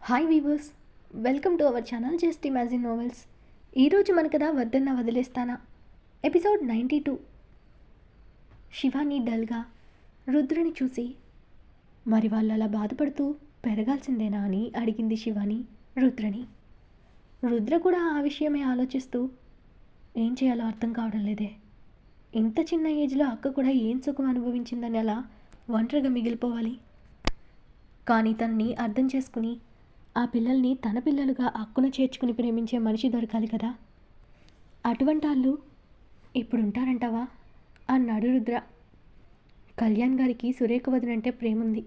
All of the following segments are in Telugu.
Hi weavers, welcome to our channel just imagine novels. ఈరోజు మన కథ వద్దన్న వదిలేస్తానా ఎపిసోడ్ 92. శివాని డల్గా రుద్రని చూసి మరి వాళ్ళు అలా బాధపడుతూ పెరగాల్సిందేనా అని అడిగింది శివాని రుద్రని. రుద్ర కూడా ఆ విషయమే ఆలోచిస్తూ ఏం చేయాలో అర్థం కావడం లేదే, ఇంత చిన్న ఏజ్లో అక్క కూడా ఏం సుఖం అనుభవించిందని అలా ఒంటరిగా మిగిలిపోవాలి. కానీ తనని అర్థం చేసుకుని ఆ పిల్లల్ని తన పిల్లలుగా అక్కున చేర్చుకుని ప్రేమించే మనిషి దొరకాలి కదా. అటువంటి వాళ్ళు ఇప్పుడు ఉంటారంటావా అన్నాడు రుద్ర. కళ్యాణ్ గారికి సురేఖ వదినంటే ప్రేముంది,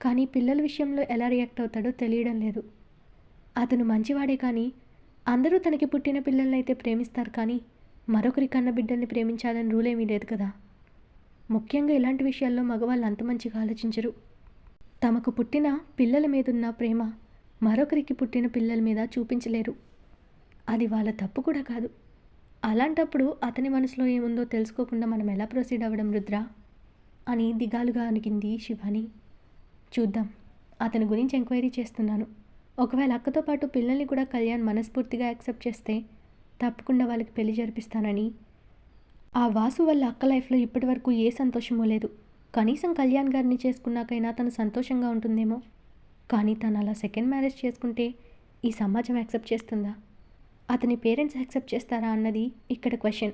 కానీ పిల్లల విషయంలో ఎలా రియాక్ట్ అవుతాడో తెలియడం లేదు. అతను మంచివాడే, కానీ అందరూ తనకి పుట్టిన పిల్లలనైతే ప్రేమిస్తారు, కానీ మరొకరి కన్న బిడ్డల్ని ప్రేమించాలని రూల్ ఏమీ లేదు కదా. ముఖ్యంగా ఇలాంటి విషయాల్లో మగవాళ్ళు అంత మంచిగా ఆలోచించరు. తమకు పుట్టిన పిల్లల మీదున్న ప్రేమ మరొకరికి పుట్టిన పిల్లల మీద చూపించలేరు. అది వాళ్ళ తప్పు కూడా కాదు. అలాంటప్పుడు అతని మనసులో ఏముందో తెలుసుకోకుండా మనం ఎలా ప్రొసీడ్ అవ్వడం రుద్ర అని దిగాలుగా అనిగింది శివాని. చూద్దాం, అతని గురించి ఎంక్వైరీ చేస్తున్నాను. ఒకవేళ అక్కతో పాటు పిల్లల్ని కూడా కళ్యాణ్ మనస్ఫూర్తిగా యాక్సెప్ట్ చేస్తే తప్పకుండా వాళ్ళకి పెళ్లి జరిపిస్తానని. ఆ వాసు వల్ల అక్క లైఫ్లో ఇప్పటి వరకు ఏ సంతోషమూ లేదు. కనీసం కళ్యాణ్ గారిని చేసుకున్నాకైనా తను సంతోషంగా ఉంటుందేమో. కానీ తను అలా సెకండ్ మ్యారేజ్ చేసుకుంటే ఈ సమాజం యాక్సెప్ట్ చేస్తుందా, అతని పేరెంట్స్ యాక్సెప్ట్ చేస్తారా అన్నది ఇక్కడ క్వశ్చన్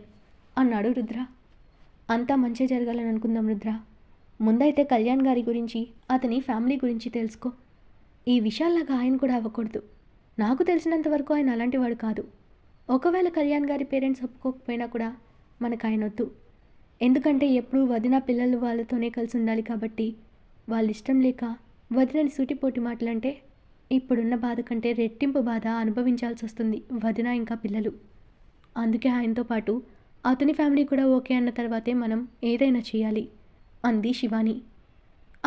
అన్నాడు రుద్ర. అంతా మంచి జరగాలని అనుకుందాం రుద్ర. ముందైతే కళ్యాణ్ గారి గురించి, అతని ఫ్యామిలీ గురించి తెలుసుకో. ఈ విషయాల్లాగా ఆయన కూడా అవ్వకూడదు. నాకు తెలిసినంత వరకు ఆయన అలాంటి వాడు కాదు. ఒకవేళ కళ్యాణ్ గారి పేరెంట్స్ ఒప్పుకోకపోయినా కూడా మనకు ఆయన వద్దు. ఎందుకంటే ఎప్పుడూ వదిన పిల్లలు వాళ్ళతోనే కలిసి ఉండాలి కాబట్టి వాళ్ళ ఇష్టం లేక వదినని సూటిపోటి మాటలంటే ఇప్పుడున్న బాధ కంటే రెట్టింపు బాధ అనుభవించాల్సి వస్తుంది వదిన ఇంకా పిల్లలు. అందుకే ఆయనతో పాటు అతని ఫ్యామిలీ కూడా ఓకే అన్న తర్వాతే మనం ఏదైనా చేయాలి అంది శివాని.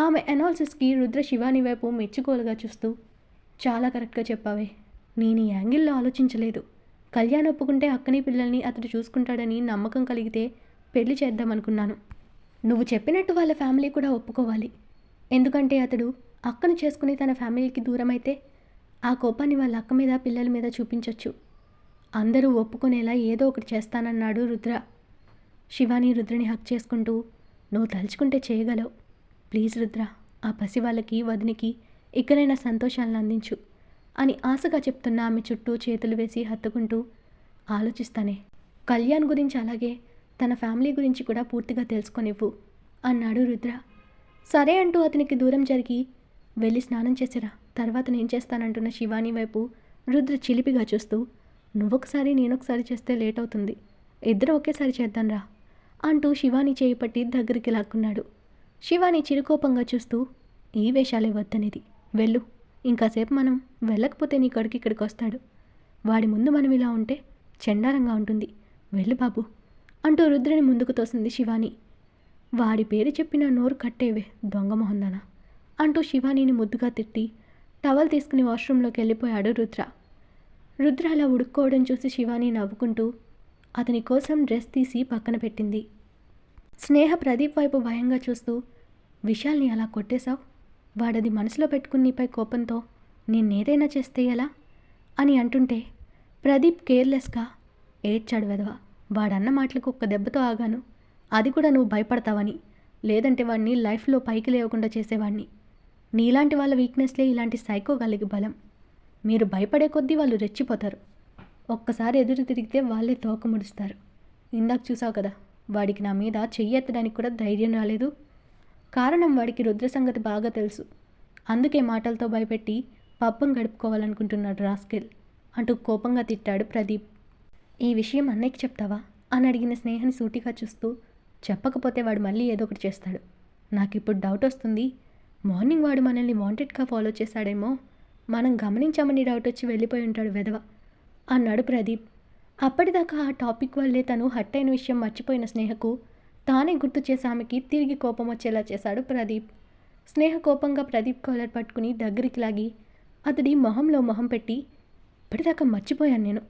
ఆమె అనాలిసిస్కి రుద్ర శివాని వైపు మెచ్చుకోలుగా చూస్తూ, చాలా కరెక్ట్గా చెప్పావే, నేను ఈ యాంగిల్లో ఆలోచించలేదు. కళ్యాణ్ ఒప్పుకుంటే అక్కని పిల్లల్ని అతడు చూసుకుంటాడని నమ్మకం కలిగితే పెళ్లి చేద్దామనుకున్నాను. నువ్వు చెప్పినట్టు వాళ్ళ ఫ్యామిలీ కూడా ఒప్పుకోవాలి. ఎందుకంటే అతడు అక్కను చేసుకుని తన ఫ్యామిలీకి దూరం అయితే ఆ కోపాన్ని వాళ్ళ అక్క మీద పిల్లల మీద చూపించవచ్చు. అందరూ ఒప్పుకునేలా ఏదో ఒకటి చేస్తానన్నాడు రుద్ర. శివాని రుద్రని హక్ చేసుకుంటూ, నువ్వు తలుచుకుంటే చేయగలవు. ప్లీజ్ రుద్ర, ఆ పసి వాళ్ళకి వదినికి ఇకనైనా సంతోషాలను అందించు అని ఆశగా చెప్తున్న ఆమె చుట్టూ చేతులు వేసి హత్తుకుంటూ, ఆలోచిస్తానే. కళ్యాణ్ గురించి అలాగే తన ఫ్యామిలీ గురించి కూడా పూర్తిగా తెలుసుకొనివ్వు అన్నాడు రుద్ర. సరే అంటూ అతనికి దూరం జరిగి, వెళ్ళి స్నానం చేసిరా, తర్వాత నేను చేస్తానంటున్న శివాని వైపు రుద్ర చిలిపిగా చూస్తూ, నువ్వొకసారి నేనొకసారి చేస్తే లేట్ అవుతుంది, ఇద్దరు ఒకేసారి చేద్దాంరా అంటూ శివాని చేయి పట్టి దగ్గరికి లాక్కున్నాడు. శివాని చిరుకోపంగా చూస్తూ, ఈ వేషాలే వద్దనేది, వెళ్ళు. ఇంకాసేపు మనం వెళ్ళకపోతే నీ కొడుకు ఇక్కడికి వస్తాడు. వాడి ముందు మనం ఇలా ఉంటే చెండాలంగా ఉంటుంది, వెళ్ళు బాబు అంటూ రుద్రని ముందుకు తోసింది శివాని. వాడి పేరు చెప్పిన నోరు కట్టేవే దొంగమొహందనా అంటూ శివానీని ముద్దుగా తిట్టి టవల్ తీసుకుని వాష్రూంలోకి వెళ్ళిపోయాడు రుద్ర. రుద్ర అలా ఉడుక్కోవడం చూసి శివాని నవ్వుకుంటూ అతని కోసం డ్రెస్ తీసి పక్కన పెట్టింది. స్నేహ ప్రదీప్ వైపు భయంగా చూస్తూ, విశాల్ని అలా కొట్టేశావు, వాడది మనసులో పెట్టుకుని నీపై కోపంతో నిన్నేదైనా చేస్తే ఎలా అని అంటుంటే ప్రదీప్ కేర్లెస్గా, ఏడ్చాడు వెధవ, వాడన్న మాటలకు ఒక్క దెబ్బతో ఆగాను, అది కూడా నువ్వు భయపడతావని, లేదంటే వాడిని లైఫ్లో పైకి లేవకుండా చేసేవాడిని. నీలాంటి వాళ్ళ వీక్నెస్లే ఇలాంటి సైకోగాలికి బలం. మీరు భయపడే కొద్దీ వాళ్ళు రెచ్చిపోతారు. ఒక్కసారి ఎదురు తిరిగితే వాళ్ళే తోక ముడుస్తారు. ఇందాక చూసావు కదా, వాడికి నా మీద చెయ్యి ఎత్తడానికి కూడా ధైర్యం రాలేదు. కారణం వాడికి రుద్ర సంగతి బాగా తెలుసు. అందుకే మాటలతో భయపెట్టి పబ్బం గడుపుకోవాలనుకుంటున్నాడు రాస్కెల్ అంటూ కోపంగా తిట్టాడు ప్రదీప్. ఈ విషయం అన్నయ్యకి చెప్తావా అని అడిగిన స్నేహని సూటిగా చూస్తూ, చెప్పకపోతే వాడు మళ్ళీ ఏదో ఒకటి చేస్తాడు. నాకు ఇప్పుడు డౌట్ వస్తుంది, మార్నింగ్ వాడు మనల్ని వాంటెడ్గా ఫాలో చేశాడేమో, మనం గమనించామని డౌట్ వచ్చి వెళ్ళిపోయి ఉంటాడు వెధవ అన్నాడు ప్రదీప్. అప్పటిదాకా ఆ టాపిక్ వల్లే తను హట్ అయిన విషయం మర్చిపోయిన స్నేహకు తానే గుర్తు చేసి ఆమెకి తిరిగి కోపం వచ్చేలా చేశాడు ప్రదీప్. స్నేహ కోపంగా ప్రదీప్ కాలర్ పట్టుకుని దగ్గరికి లాగి అతడి మొహంలో మొహం పెట్టి, ఇప్పటిదాకా మర్చిపోయాను నేను.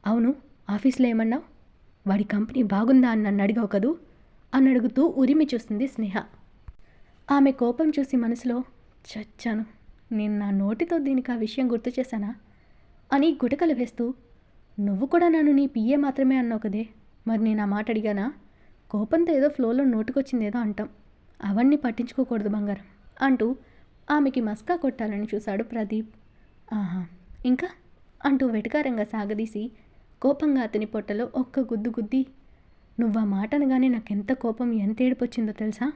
అవును, ఆఫీస్లో ఏమన్నావు, వాడి కంపెనీ బాగుందా అని నన్ను అడిగావు కదూ అని అడుగుతూ ఉరిమి చూస్తుంది స్నేహ. ఆమె కోపం చూసి మనసులో, చచ్చాను, నేను నా నోటితో దీనికి ఆ విషయం గుర్తు చేశానా అని గుటకలు వేస్తూ, నువ్వు కూడా నన్ను నీ పిఏ మాత్రమే అన్నావు కదే, మరి నేను ఆ మాట అడిగానా? కోపంతో ఏదో ఫ్లోలో నోటుకొచ్చిందేదో అంటాం, అవన్నీ పట్టించుకోకూడదు బంగారం అంటూ ఆమెకి మస్కా కొట్టాలని చూశాడు ప్రదీప్. ఆహా, ఇంకా అంటూ వెటకారంగా సాగదీసి కోపంగా అతని పొట్టలో ఒక్క గుద్దు గుద్ది, నువ్వు ఆ మాట అనగానే నాకెంత కోపం, ఎంత ఏడుపొచ్చిందో తెలుసా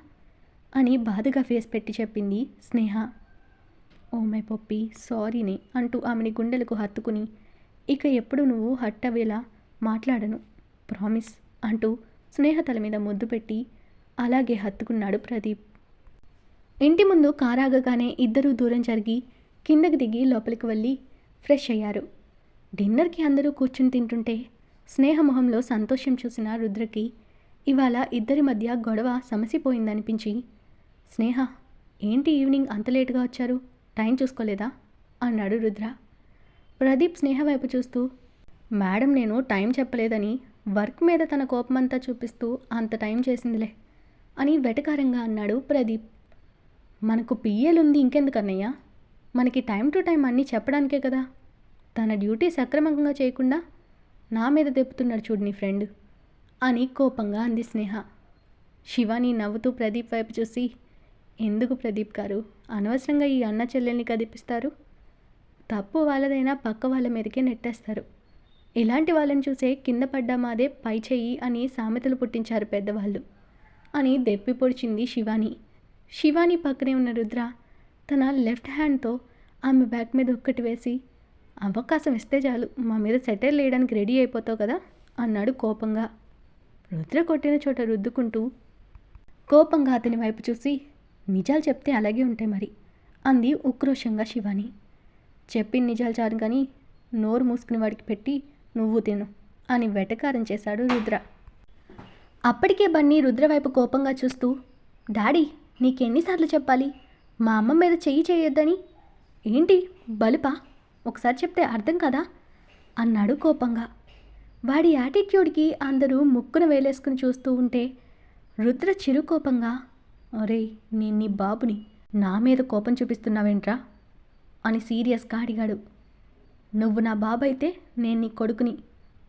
అని బాధగా ఫేస్ పెట్టి చెప్పింది స్నేహ. ఓ మై పప్పీ, సారీనే అంటూ ఆమెని గుండెలకు హత్తుకుని, ఇక ఎప్పుడు నువ్వు హట్ అవేలా మాట్లాడను, ప్రామిస్ అంటూ స్నేహ తల మీద ముద్దు పెట్టి అలాగే హత్తుకున్నాడు ప్రదీప్. ఇంటి ముందు కారాగగానే ఇద్దరూ దూరం జరిగి కిందకి దిగి లోపలికి వెళ్ళి ఫ్రెష్ అయ్యారు. డిన్నర్కి అందరూ కూర్చుని తింటుంటే స్నేహ మొహంలో సంతోషం చూసిన రుద్రకి ఇవాళ ఇద్దరి మధ్య గొడవ సమసిపోయిందనిపించి, స్నేహ ఏంటి ఈవినింగ్ అంత లేటుగా వచ్చారు, టైం చూసుకోలేదా అన్నాడు రుద్ర. ప్రదీప్ స్నేహ వైపు చూస్తూ, మేడం నేను టైం చెప్పలేదని వర్క్ మీద తన కోపమంతా చూపిస్తూ అంత టైం చేసిందిలే అని వెటకారంగా అన్నాడు ప్రదీప్. మనకు పియ్యలుంది ఇంకెందుకన్నయ్యా, మనకి టైం టు టైం అన్నీ చెప్పడానికే కదా, తన డ్యూటీ సక్రమంగా చేయకుండా నా మీద తెప్పుతున్నాడు చూడు నీ ఫ్రెండ్ అని కోపంగా అంది స్నేహ. శివాని నవ్వుతూ ప్రదీప్ వైపు చూసి, ఎందుకు ప్రదీప్ గారు అనవసరంగా ఈ అన్న చెల్లెల్ని కదిపిస్తారు, తప్పు వాళ్ళదైనా పక్క వాళ్ళ మీదకే నెట్టేస్తారు, ఇలాంటి వాళ్ళని చూసే కింద పడ్డా మాదే పై చెయ్యి అని సామెతలు పుట్టించారు పెద్దవాళ్ళు అని దెప్పి పొడిచింది శివాని. శివాని పక్కనే ఉన్న రుద్ర తన లెఫ్ట్ హ్యాండ్తో ఆమె బ్యాక్ మీద ఒక్కటి వేసి, అవకాశం ఇస్తే చాలు మా మీద సెటిల్ వేయడానికి రెడీ అయిపోతావు కదా అన్నాడు కోపంగా. రుద్ర కొట్టిన చోట రుద్దుకుంటూ కోపంగా అతని వైపు చూసి, నిజాలు చెప్తే అలాగే ఉంటాయి మరి అంది ఉక్రోషంగా శివాని. చెప్పి నిజాలు చాలు కానీ నోరు మూసుకుని వాడికి పెట్టి నువ్వు తిను అని వెటకారం చేశాడు రుద్ర. అప్పటికే బన్నీ రుద్ర వైపు కోపంగా చూస్తూ, డాడీ నీకెన్నిసార్లు చెప్పాలి మా అమ్మ మీద చెయ్యి చేయొద్దని, ఏంటి బలుపా, ఒకసారి చెప్తే అర్థం కదా అన్నాడు కోపంగా. వాడి యాటిట్యూడ్కి అందరూ ముక్కున వేలేసుకుని చూస్తూ ఉంటే రుద్ర చిరుకోపంగా, ఒరే నేను నీ బాబుని, నా మీద కోపం చూపిస్తున్నావేంట్రా అని సీరియస్గా అడిగాడు. నువ్వు నా బాబు అయితే నేను నీ కొడుకుని,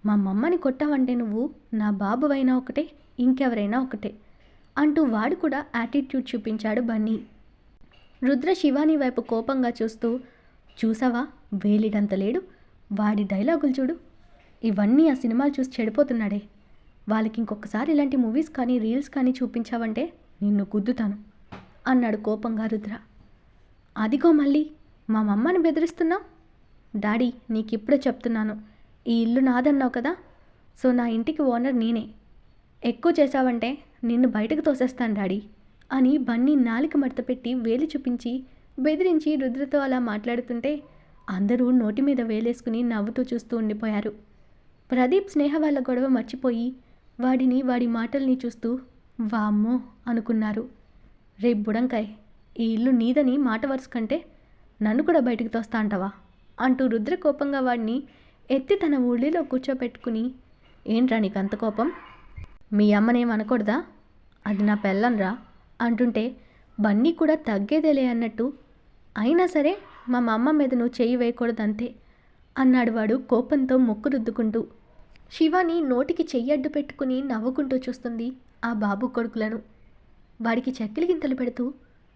మా మమ్మని కొట్టావంటే నువ్వు నా బాబువైనా ఒకటే ఇంకెవరైనా ఒకటే అంటూ వాడు కూడా యాటిట్యూడ్ చూపించాడు బన్నీ. రుద్ర శివాని వైపు కోపంగా చూస్తూ, చూసావా వేలిడంత లేడు, వాడి డైలాగులు చూడు, ఇవన్నీ ఆ సినిమాలు చూసి చెడిపోతున్నాడే, వాళ్ళకి ఇంకొకసారి ఇలాంటి మూవీస్ కానీ రీల్స్ కానీ చూపించావంటే నిన్ను గుద్దుతాను అన్నాడు కోపంగా రుద్ర. అదిగో మళ్ళీ మా మమ్మని బెదిరిస్తున్నావు, డాడీ నీకిప్పుడే చెప్తున్నాను, ఈ ఇల్లు నాదన్నావు కదా, సో నా ఇంటికి ఓనర్ నేనే, ఎక్కువ చేశావంటే నిన్ను బయటకు తోసేస్తాను డాడీ అని బన్నీ నాలిక మడత పెట్టి వేలు చూపించి బెదిరించి రుద్రతో అలా మాట్లాడుతుంటే అందరూ నోటి మీద వేలేసుకుని నవ్వుతూ చూస్తూ ఉండిపోయారు. ప్రదీప్ స్నేహ వాళ్ళ గొడవ మర్చిపోయి వాడిని వాడి మాటల్ని చూస్తూ వామ్మో అనుకున్నారు. రేపు బుడంకాయ్ ఈ ఇల్లు నీదని మాట వరుస కంటే నన్ను కూడా బయటికి తోస్తా అంటావా అంటూ రుద్ర కోపంగా వాడిని ఎత్తి తన ఊళ్ళిలో కూర్చోపెట్టుకుని, ఏంట్రా నీకు అంత కోపం, మీ అమ్మనేం అనకూడదా, అది నా పెళ్ళన్రా అంటుంటే బన్నీ కూడా తగ్గేదేలే అన్నట్టు, అయినా సరే మా అమ్మ మీద నువ్వు చెయ్యి వేయకూడదంతే అన్నాడు వాడు కోపంతో ముక్కు రుద్దుకుంటూ. శివాని నోటికి చెయ్యడ్డు పెట్టుకుని నవ్వుకుంటూ చూస్తుంది ఆ బాబు కొడుకులను. వాడికి చెక్కిలి గింతలు పెడుతూ,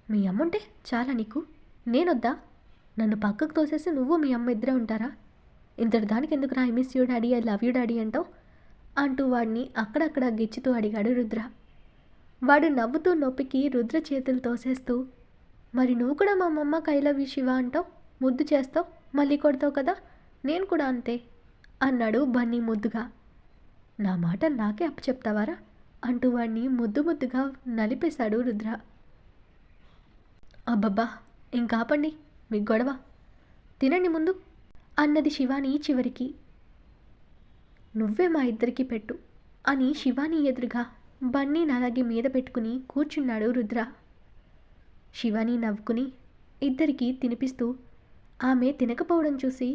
మీ అమ్ముంటే చాలా నీకు, నేనొద్దా, నన్ను పక్కకు తోసేసి నువ్వు మీ అమ్మ ఇద్దరే ఉంటారా, ఇంతటి దానికి ఎందుకు I miss you daddy, I love you daddy అంటావు అంటూ వాడిని అక్కడక్కడ గిచ్చుతూ అడిగాడు రుద్ర. వాడు నవ్వుతూ నొప్పికి రుద్ర చేతులు తోసేస్తూ, మరి నువ్వు కూడా మా అమ్మకి ఐ లవ్ యూ శివ అంటావు, ముద్దు చేస్తావు, మళ్ళీ కొడతావు కదా, నేను కూడా అంతే అన్నాడు బన్నీ ముద్దుగా. నా మాట నాకే అప్పు చెప్తావారా అంటూ వాడిని ముద్దు ముద్దుగా నలిపేశాడు రుద్ర. అబ్బబ్బా ఇంకాపండి మీ గొడవ, తినండి ముందు అన్నది శివాని చివరికి. నువ్వే మా ఇద్దరికి పెట్టు అని శివాని ఎదురుగా బన్నీని అలాగే మీద పెట్టుకుని కూర్చున్నాడు రుద్ర. శివాని నవ్వుకుని ఇద్దరికీ తినిపిస్తూ ఆమె తినకపోవడం చూసి,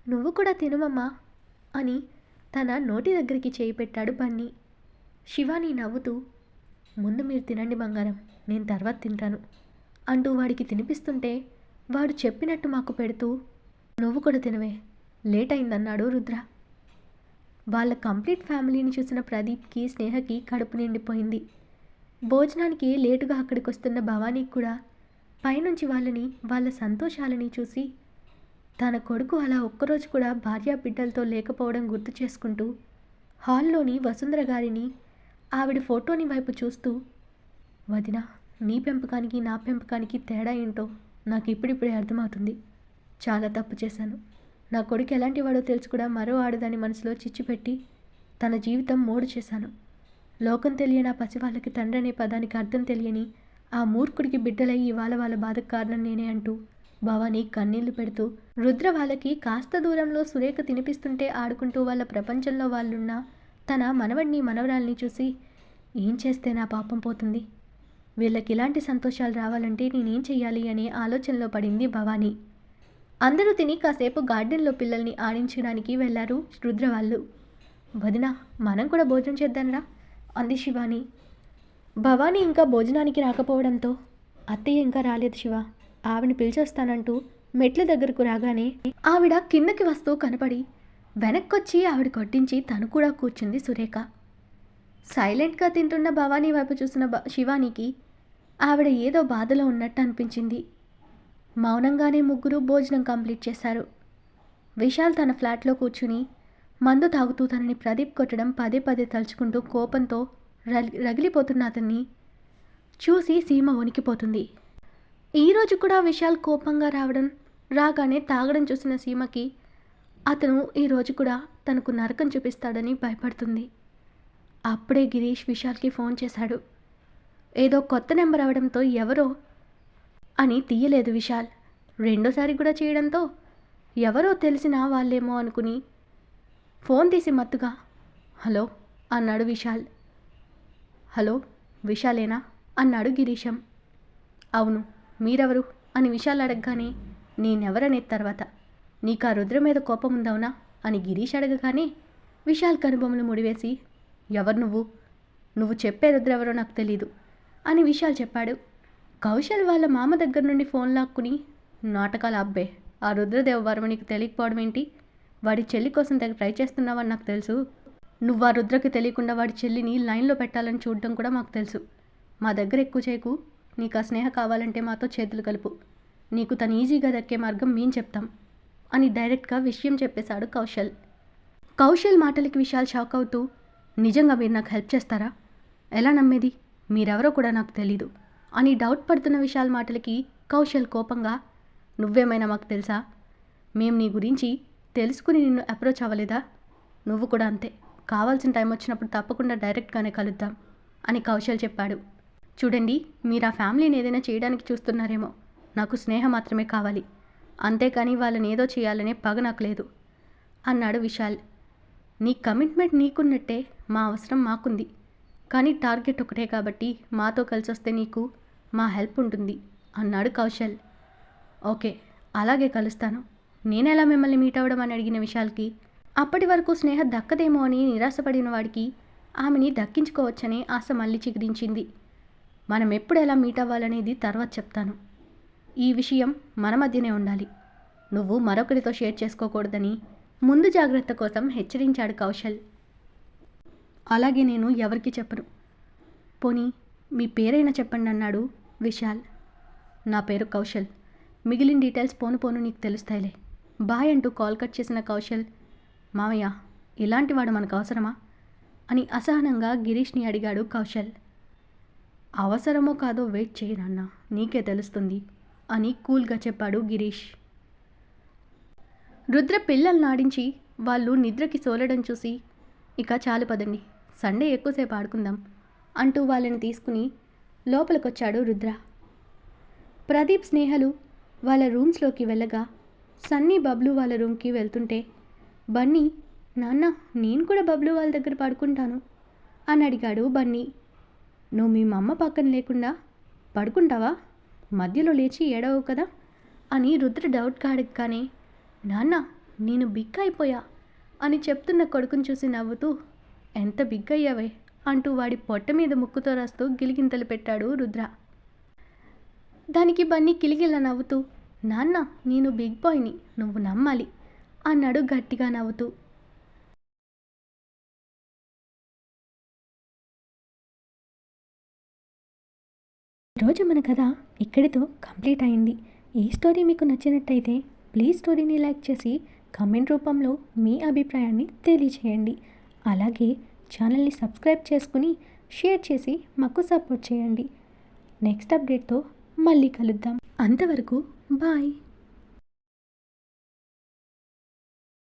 నువ్వు కూడా తినమమ్మా అని తన నోటి దగ్గరికి చేయి పెట్టాడు బన్నీ. శివాని నవ్వుతూ, ముందు మీరు తినండి బంగారం, నేను తర్వాత తింటాను అంటూ వాడికి తినిపిస్తుంటే వాడు చెప్పినట్టు మాకు పెడుతూ, నువ్వు కూడా తినవే, లేట్ అయిందన్నాడు రుద్ర. వాళ్ళ కంప్లీట్ ఫ్యామిలీని చూసిన ప్రదీప్కి, స్నేహకి కడుపు నిండిపోయింది. భోజనానికి లేటుగా అక్కడికి వస్తున్న భవానీకి కూడా పైనుంచి వాళ్ళ సంతోషాలని చూసి తన కొడుకు అలా ఒక్కరోజు కూడా భార్యా బిడ్డలతో లేకపోవడం గుర్తు చేసుకుంటూ హాల్లోని వసుంధర గారిని ఆవిడ ఫోటోని వైపు చూస్తూ, వదిన, నీ పెంపకానికి నా పెంపకానికి తేడా ఏంటో నాకు ఇప్పుడిప్పుడే అర్థమవుతుంది. చాలా తప్పు చేశాను. నా కొడుకు ఎలాంటి వాడో తెలుసు కూడా మరో ఆడదాని మనసులో చిచ్చుపెట్టి తన జీవితం మోడు చేశాను. లోకం తెలియని ఆ పసివాళ్ళకి తండ్రి అనే పదానికి అర్థం తెలియని ఆ మూర్ఖుడికి బిడ్డలై ఇవాళ వాళ్ళ బాధకు కారణం నేనే అంటూ భవానీ కన్నీళ్లు పెడుతూ, రుద్ర వాళ్ళకి కాస్త దూరంలో సురేఖ తినిపిస్తుంటే ఆడుకుంటూ వాళ్ళ ప్రపంచంలో వాళ్ళున్న తన మనవడిని మనవరాల్ని చూసి, ఏం చేస్తే నా పాపం పోతుంది, వీళ్ళకి ఇలాంటి సంతోషాలు రావాలంటే నేనేం చెయ్యాలి అనే ఆలోచనలో పడింది భవానీ. అందరూ తిని కాసేపు గార్డెన్లో పిల్లల్ని ఆడించడానికి వెళ్లారు రుద్ర వాళ్ళు. వదిన, మనం కూడా భోజనం చేద్దాంరా అంది శివాని. భవానీ ఇంకా భోజనానికి రాకపోవడంతో, అత్తయ్య ఇంకా రాలేదు శివ, ఆవిడని పిలిచొస్తానంటూ మెట్ల దగ్గరకు రాగానే ఆవిడ కిందకి వస్తూ కనపడి వెనక్కొచ్చి ఆవిడ కొట్టించి తను కూడా కూర్చుంది సురేఖ. సైలెంట్గా తింటున్న భవానీ వైపు చూసిన శివానికి ఆవిడ ఏదో బాధలో ఉన్నట్టు అనిపించింది. మౌనంగానే ముగ్గురు భోజనం కంప్లీట్ చేశారు. విశాల్ తన ఫ్లాట్లో కూర్చుని మందు తాగుతూ తనని ప్రదీప్ కొట్టడం పదే పదే తలుచుకుంటూ కోపంతో రగిలిపోతున్న అతన్ని చూసి సీమ వణికిపోతుంది. ఈరోజు కూడా విశాల్ కోపంగా రాగానే తాగడం చూసిన సీమకి అతను ఈరోజు కూడా తనకు నరకం చూపిస్తాడని భయపడుతుంది. అప్పుడే గిరీష్ విశాల్కి ఫోన్ చేశాడు. ఏదో కొత్త నెంబర్ అవడంతో ఎవరో అని తీయలేదు విశాల్. రెండోసారి కూడా చేయడంతో ఎవరో తెలిసిన వాళ్ళేమో అనుకుని ఫోన్ తీసి మత్తుగా, హలో అన్నాడు విశాల్. హలో, విశాలేనా అన్నాడు గిరీశం. అవును, మీరెవరు అని విశాల్ అడగగానే, నేనెవరనే తర్వాత నీకు ఆ రుద్ర మీద కోపం ఉందవునా అని గిరీష్ అడగగానే విశాల్ కనుబొమ్మలు ముడివేసి, ఎవరు నువ్వు చెప్పే రుద్ర ఎవరో నాకు తెలీదు అని విశాల్ చెప్పాడు. కౌశల్ వాళ్ళ మామ దగ్గర నుండి ఫోన్ లాక్కుని, నాటకాల అబ్బే, ఆ రుద్రదేవ వర్మ నీకు తెలియకపోవడం ఏంటి, వాడి చెల్లి కోసం దగ్గర ట్రై చేస్తున్నావని నాకు తెలుసు. నువ్వు ఆ రుద్రకి తెలియకుండా వాడి చెల్లిని లైన్లో పెట్టాలని చూడడం కూడా మాకు తెలుసు. మా దగ్గర ఎక్కువ చేయకు, నీకు ఆ స్నేహ కావాలంటే మాతో చేతులు కలుపు, నీకు తను ఈజీగా దక్కే మార్గం మేం చెప్తాం అని డైరెక్ట్గా విషయం చెప్పేశాడు కౌశల్. కౌశల్ మాటలకి విశాల్ షాక్ అవుతూ, నిజంగా మీరు నాకు హెల్ప్ చేస్తారా, ఎలా నమ్మేది, మీరెవరో కూడా నాకు తెలీదు అని డౌట్ పడుతున్న విశాల్ మాటలకి కౌశల్ కోపంగా, నువ్వేమైనా మాకు తెలుసా, మేము నీ గురించి తెలుసుకుని నిన్ను అప్రోచ్ అవ్వలేదా, నువ్వు కూడా అంతే, కావాల్సిన టైం వచ్చినప్పుడు తప్పకుండా డైరెక్ట్గానే కలుద్దాం అని కౌశల్ చెప్పాడు. చూడండి, మీరు ఆ ఫ్యామిలీని ఏదైనా చేయడానికి చూస్తున్నారేమో, నాకు స్నేహం మాత్రమే కావాలి, అంతేకాని వాళ్ళని ఏదో చేయాలనే పగ నాకు లేదు అన్నాడు విశాల్. నీ కమిట్మెంట్ నీకున్నట్టే మా అవసరం మాకుంది, కానీ టార్గెట్ ఒకటే కాబట్టి మాతో కలిసి వస్తే నీకు మా హెల్ప్ ఉంటుంది అన్నాడు కౌశల్. ఓకే, అలాగే కలుస్తాను, నేనెలా మిమ్మల్ని మీట్ అవ్వడం అని అడిగిన విశాల్కి అప్పటి వరకు స్నేహ దక్కదేమో అని నిరాశపడిన వాడికి ఆమెని దక్కించుకోవచ్చనే ఆశ మళ్ళీ చిగురించింది. మనం ఎప్పుడు ఎలా మీట్ అవ్వాలనేది తర్వాత చెప్తాను, ఈ విషయం మన మధ్యనే ఉండాలి, నువ్వు మరొకరితో షేర్ చేసుకోకూడదని ముందు జాగ్రత్త కోసం హెచ్చరించాడు కౌశల్. అలాగే నేను ఎవరికి చెప్పను, పోనీ మీ పేరైనా చెప్పండి అన్నాడు విశాల్. నా పేరు కౌశల్, మిగిలిన డీటెయిల్స్ పోను నీకు తెలుస్తాయిలే, బాయ్ అంటూ కాల్ కట్ చేసిన కౌశల్, మావయ్య, ఇలాంటివాడు మనకు అవసరమా అని అసహనంగా గిరీష్ని అడిగాడు కౌశల్. అవసరమో కాదో వెయిట్ చేయి నాన్న, నీకే తెలుస్తుంది అని కూల్గా చెప్పాడు గిరీష్. రుద్ర పిల్లల్ని ఆడించి వాళ్ళు నిద్రకి సోలడం చూసి, ఇక చాలు పదండి, సండే ఎక్కువసేపు ఆడుకుందాం అంటూ వాళ్ళని తీసుకుని లోపలికొచ్చాడు రుద్ర. ప్రదీప్, స్నేహలు వాళ్ళ రూమ్స్లోకి వెళ్ళగా సన్నీ, బబ్లు వాళ్ళ రూమ్కి వెళ్తుంటే బన్నీ, నాన్న, నేను కూడా బబ్లు వాళ్ళ దగ్గర పడుకుంటాను అని అడిగాడు బన్నీ. నువ్వు మీ మమ్మ పక్కన లేకుండా పడుకుంటావా, మధ్యలో లేచి ఏడవవు కదా అని రుద్ర డౌట్గా అడగగానే, నాన్న, నేను బిగ్ అయిపోయా అని చెప్తున్న కొడుకుని చూసి నవ్వుతూ, ఎంత బిగ్ అయ్యావే అంటూ వాడి పొట్ట మీద ముక్కుతో రాస్తూ గిలిగింతలు పెట్టాడు రుద్ర. దానికి బన్నీ కిలిగిలా నవ్వుతూ, నాన్న, నేను బిగ్ బాయ్ని, నువ్వు నమ్మాలి అన్నాడు గట్టిగా నవ్వుతూ. ఈరోజు మన కథ ఇక్కడితో కంప్లీట్ అయింది. ఈ స్టోరీ మీకు నచ్చినట్టయితే ప్లీజ్ స్టోరీని లైక్ చేసి కామెంట్ రూపంలో మీ అభిప్రాయాన్ని తెలియచేయండి. అలాగే ఛానల్ని సబ్స్క్రైబ్ చేసుకుని షేర్ చేసి మాకు సపోర్ట్ చేయండి. నెక్స్ట్ అప్డేట్తో మళ్ళీ కలుద్దాం. అంతవరకు బాయ్.